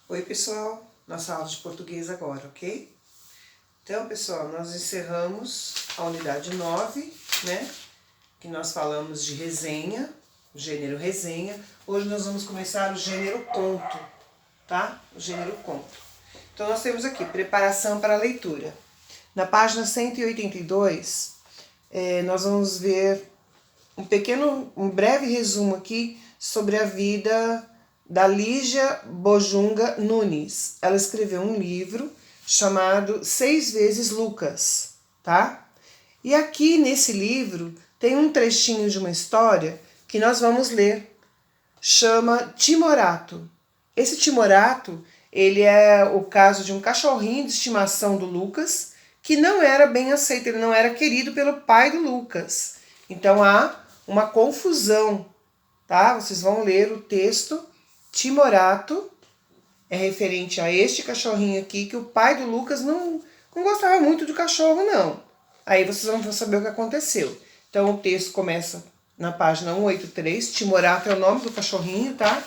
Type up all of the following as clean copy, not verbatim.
Oi, pessoal, nossa aula de português agora, ok? Então, pessoal, nós encerramos a unidade 9, né? Que nós falamos de resenha, o gênero resenha. Hoje nós vamos começar o gênero conto, tá? O gênero conto. Então, nós temos aqui preparação para a leitura. Na página 182, nós vamos ver um breve resumo aqui sobre a vida da Lígia Bojunga Nunes. Ela escreveu um livro chamado 6 vezes Lucas, tá? E aqui nesse livro tem um trechinho de uma história que nós vamos ler. Chama Timorato. Esse Timorato, ele é o caso de um cachorrinho de estimação do Lucas que não era bem aceito, ele não era querido pelo pai do Lucas. Então há uma confusão, tá? Vocês vão ler o texto. Timorato é referente a este cachorrinho aqui, que o pai do Lucas não gostava muito do cachorro, não. Aí vocês vão saber o que aconteceu. Então o texto começa na página 183, Timorato é o nome do cachorrinho, tá?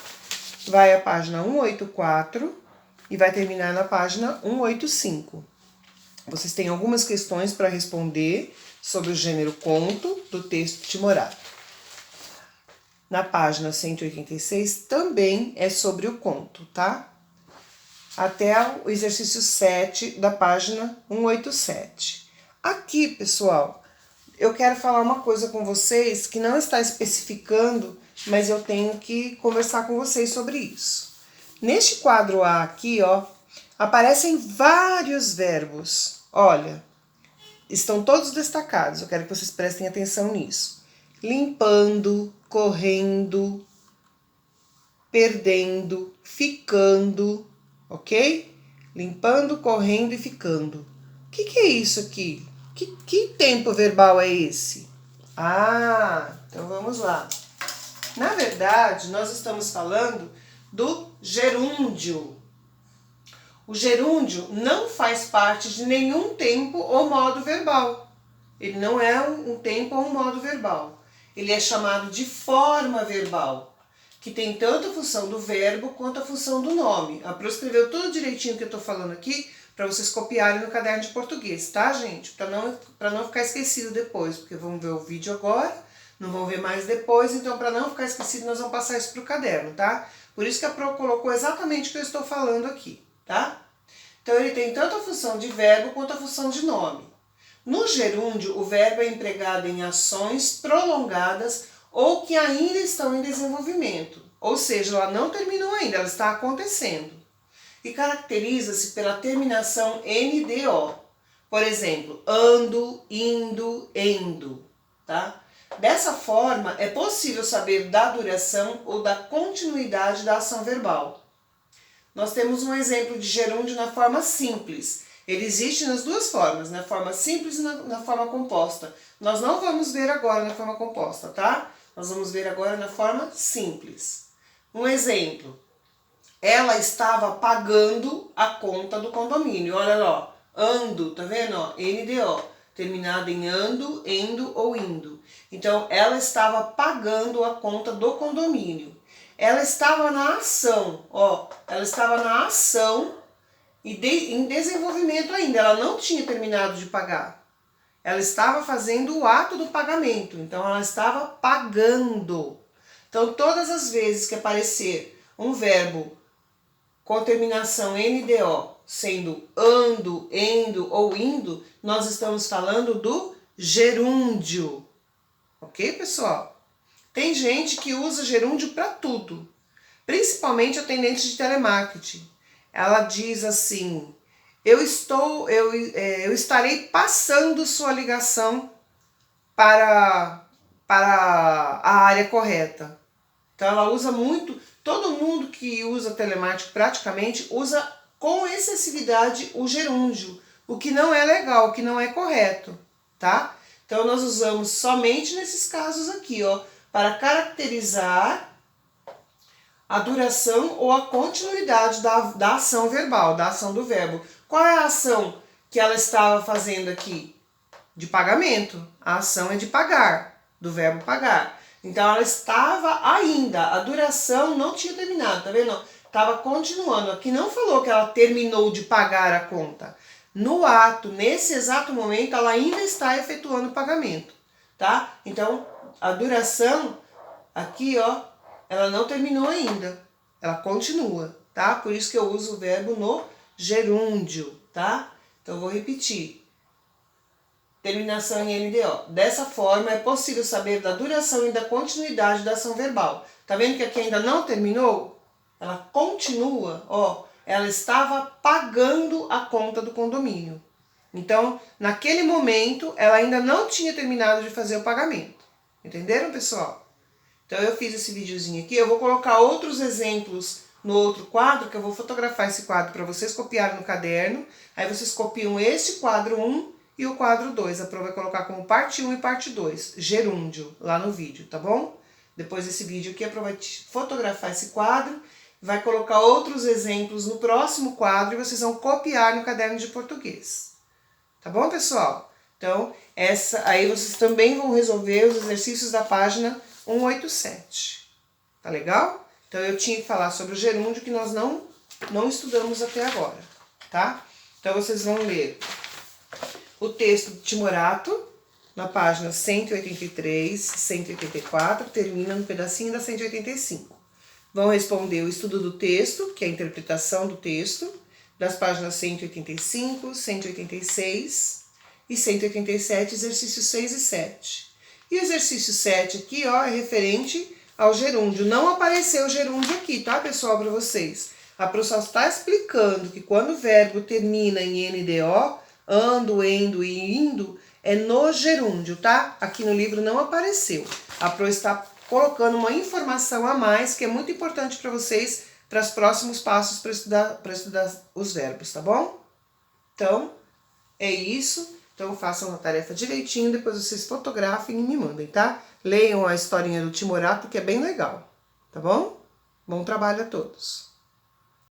Vai à página 184 e vai terminar na página 185. Vocês têm algumas questões para responder sobre o gênero conto do texto Timorato. Na página 186 também é sobre o conto, tá? Até o exercício 7 da página 187. Aqui, pessoal, eu quero falar uma coisa com vocês que não está especificando, mas eu tenho que conversar com vocês sobre isso. Neste quadro A aqui, ó, aparecem vários verbos. Olha, estão todos destacados, eu quero que vocês prestem atenção nisso. Limpando, correndo, perdendo, ficando, ok? Limpando, correndo e ficando. O que é isso aqui? Que tempo verbal é esse? Ah, então vamos lá. Na verdade, nós estamos falando do gerúndio. O gerúndio não faz parte de nenhum tempo ou modo verbal. Ele não é um tempo ou um modo verbal. Ele é chamado de forma verbal, que tem tanto a função do verbo quanto a função do nome. A Pro escreveu tudo direitinho que eu estou falando aqui para vocês copiarem no caderno de português, tá, gente? Para não ficar esquecido depois, porque vamos ver o vídeo agora, não vão ver mais depois, então para não ficar esquecido nós vamos passar isso para o caderno, tá? Por isso que a Pro colocou exatamente o que eu estou falando aqui, tá? Então ele tem tanto a função de verbo quanto a função de nome. No gerúndio, o verbo é empregado em ações prolongadas ou que ainda estão em desenvolvimento, ou seja, ela não terminou ainda, ela está acontecendo. E caracteriza-se pela terminação NDO. Por exemplo, ando, indo, endo, tá? Dessa forma, é possível saber da duração ou da continuidade da ação verbal. Nós temos um exemplo de gerúndio na forma simples. Ele existe nas duas formas, na forma simples e na forma composta. Nós não vamos ver agora na forma composta, tá? Nós vamos ver agora na forma simples. Um exemplo. Ela estava pagando a conta do condomínio. Olha lá, ó, ando, tá vendo? Ó, NDO, terminado em ando, endo ou indo. Então, ela estava pagando a conta do condomínio. Ela estava na ação, ó, ela estava na ação e em desenvolvimento ainda, ela não tinha terminado de pagar. Ela estava fazendo o ato do pagamento, então ela estava pagando. Então, todas as vezes que aparecer um verbo com terminação NDO, sendo ando, endo ou indo, nós estamos falando do gerúndio. Ok, pessoal? Tem gente que usa gerúndio para tudo, principalmente atendente de telemarketing. Ela diz assim, eu estarei passando sua ligação para a área correta. Então ela usa muito, todo mundo que usa telemarketing praticamente usa com excessividade o gerúndio, o que não é legal, o que não é correto, tá? Então nós usamos somente nesses casos aqui, ó, para caracterizar a duração ou a continuidade da ação verbal, da ação do verbo. Qual é a ação que ela estava fazendo aqui? De pagamento. A ação é de pagar, do verbo pagar. Então ela estava ainda, a duração não tinha terminado, tá vendo? estava continuando. Aqui não falou que ela terminou de pagar a conta. No ato, nesse exato momento, ela ainda está efetuando o pagamento, tá? Então, a duração aqui, ó, ela não terminou ainda. Ela continua, tá? Por isso que eu uso o verbo no gerúndio, tá? Então, eu vou repetir. Terminação em NDO. Dessa forma, é possível saber da duração e da continuidade da ação verbal. Tá vendo que aqui ainda não terminou? Ela continua, ó. Ela estava pagando a conta do condomínio. Então, naquele momento, ela ainda não tinha terminado de fazer o pagamento. Entenderam, pessoal? Então, eu fiz esse videozinho aqui. Eu vou colocar outros exemplos no outro quadro, que eu vou fotografar esse quadro para vocês copiarem no caderno. Aí, vocês copiam este quadro 1 e o quadro 2. A prova vai colocar como parte 1 e parte 2. Gerúndio, lá no vídeo, tá bom? Depois desse vídeo aqui, a prova vai fotografar esse quadro. Vai colocar outros exemplos no próximo quadro e vocês vão copiar no caderno de português. Tá bom, pessoal? Então, aí vocês também vão resolver os exercícios da página 187. Tá legal? Então, eu tinha que falar sobre o gerúndio que nós não estudamos até agora, tá? Então, vocês vão ler o texto do Timorato, na página 183, 184, termina no pedacinho da 185. Vão responder o estudo do texto, que é a interpretação do texto, das páginas 185, 186 e 187, exercícios 6 e 7. E o exercício 7 aqui, ó, é referente ao gerúndio. Não apareceu o gerúndio aqui, tá, pessoal, para vocês. A professora está explicando que quando o verbo termina em NDO, ando, endo e indo, é no gerúndio, tá? Aqui no livro não apareceu. A professora está colocando uma informação a mais que é muito importante para vocês, para os próximos passos para estudar os verbos, tá bom? Então, é isso. Então, façam a tarefa direitinho, depois vocês fotografem e me mandem, tá? Leiam a historinha do Timorato, que é bem legal, tá bom? Bom trabalho a todos!